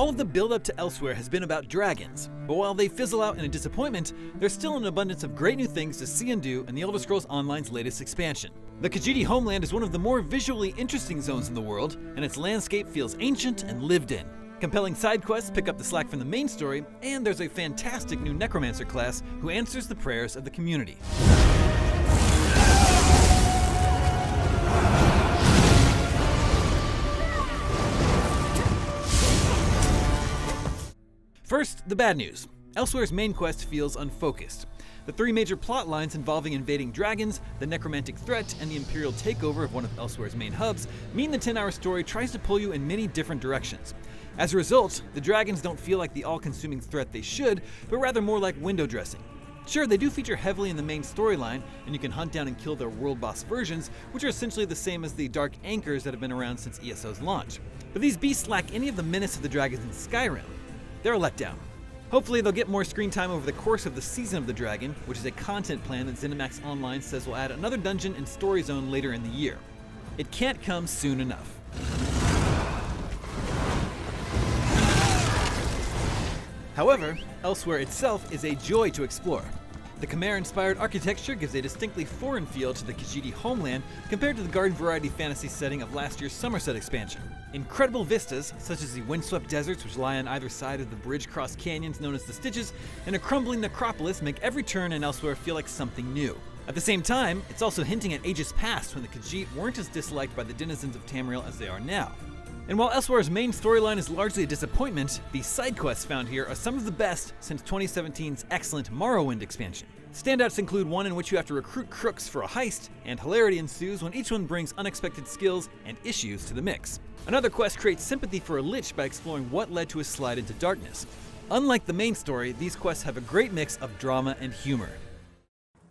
All of the build-up to Elsweyr has been about dragons, but while they fizzle out in a disappointment, there's still an abundance of great new things to see and do in the Elder Scrolls Online's latest expansion. The Khajiit homeland is one of the more visually interesting zones in the world, and its landscape feels ancient and lived in. Compelling side quests pick up the slack from the main story, and there's a fantastic new Necromancer class who answers the prayers of the community. First, the bad news. Elsweyr's main quest feels unfocused. The three major plot lines involving invading dragons, the necromantic threat, and the imperial takeover of one of Elsweyr's main hubs mean the 10-hour story tries to pull you in many different directions. As a result, the dragons don't feel like the all-consuming threat they should, but rather more like window dressing. Sure, they do feature heavily in the main storyline, and you can hunt down and kill their world boss versions, which are essentially the same as the dark anchors that have been around since ESO's launch. But these beasts lack any of the menace of the dragons in Skyrim. They're a letdown. Hopefully they'll get more screen time over the course of the Season of the Dragon, which is a content plan that ZeniMax Online says will add another dungeon and story zone later in the year. It can't come soon enough. However, Elsweyr itself is a joy to explore. The Khmer-inspired architecture gives a distinctly foreign feel to the Khajiit homeland compared to the garden variety fantasy setting of last year's Summerset expansion. Incredible vistas, such as the windswept deserts which lie on either side of the bridge-crossed canyons known as the Stitches, and a crumbling necropolis make every turn in Elsweyr feel like something new. At the same time, it's also hinting at ages past when the Khajiit weren't as disliked by the denizens of Tamriel as they are now. And while Elsweyr's main storyline is largely a disappointment, the side quests found here are some of the best since 2017's excellent Morrowind expansion. Standouts include one in which you have to recruit crooks for a heist, and hilarity ensues when each one brings unexpected skills and issues to the mix. Another quest creates sympathy for a lich by exploring what led to his slide into darkness. Unlike the main story, these quests have a great mix of drama and humor.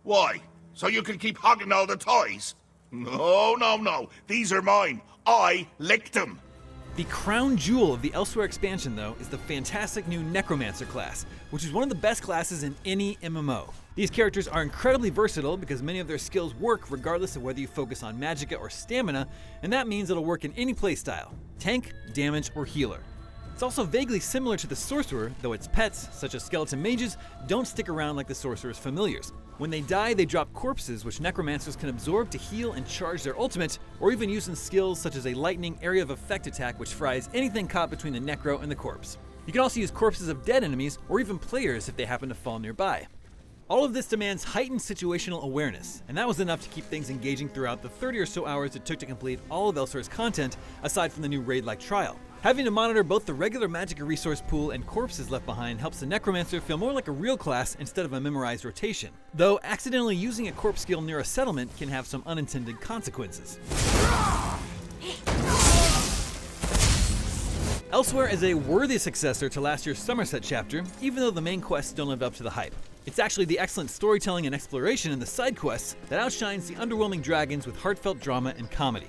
Why? So you can keep hogging all the toys? No. These are mine. I licked them. The crown jewel of the Elsweyr expansion, though, is the fantastic new Necromancer class, which is one of the best classes in any MMO. These characters are incredibly versatile because many of their skills work regardless of whether you focus on magicka or stamina, and that means it'll work in any playstyle: tank, damage, or healer. It's also vaguely similar to the sorcerer, though its pets, such as skeleton mages, don't stick around like the sorcerer's familiars. When they die, they drop corpses which necromancers can absorb to heal and charge their ultimate, or even use in skills such as a lightning area of effect attack which fries anything caught between the necro and the corpse. You can also use corpses of dead enemies, or even players if they happen to fall nearby. All of this demands heightened situational awareness, and that was enough to keep things engaging throughout the 30 or so hours it took to complete all of Elsweyr's content, aside from the new raid-like trial. Having to monitor both the regular magicka resource pool and corpses left behind helps the Necromancer feel more like a real class instead of a memorized rotation, though accidentally using a corpse skill near a settlement can have some unintended consequences. Elsweyr is a worthy successor to last year's Summerset chapter, even though the main quests don't live up to the hype. It's actually the excellent storytelling and exploration in the side quests that outshines the underwhelming dragons with heartfelt drama and comedy.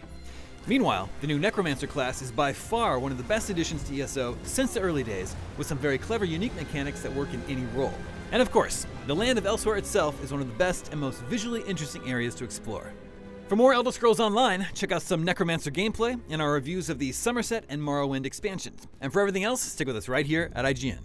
Meanwhile, the new Necromancer class is by far one of the best additions to ESO since the early days, with some very clever unique mechanics that work in any role. And of course, the land of Elsweyr itself is one of the best and most visually interesting areas to explore. For more Elder Scrolls Online, check out some Necromancer gameplay and our reviews of the Summerset and Morrowind expansions. And for everything else, stick with us right here at IGN.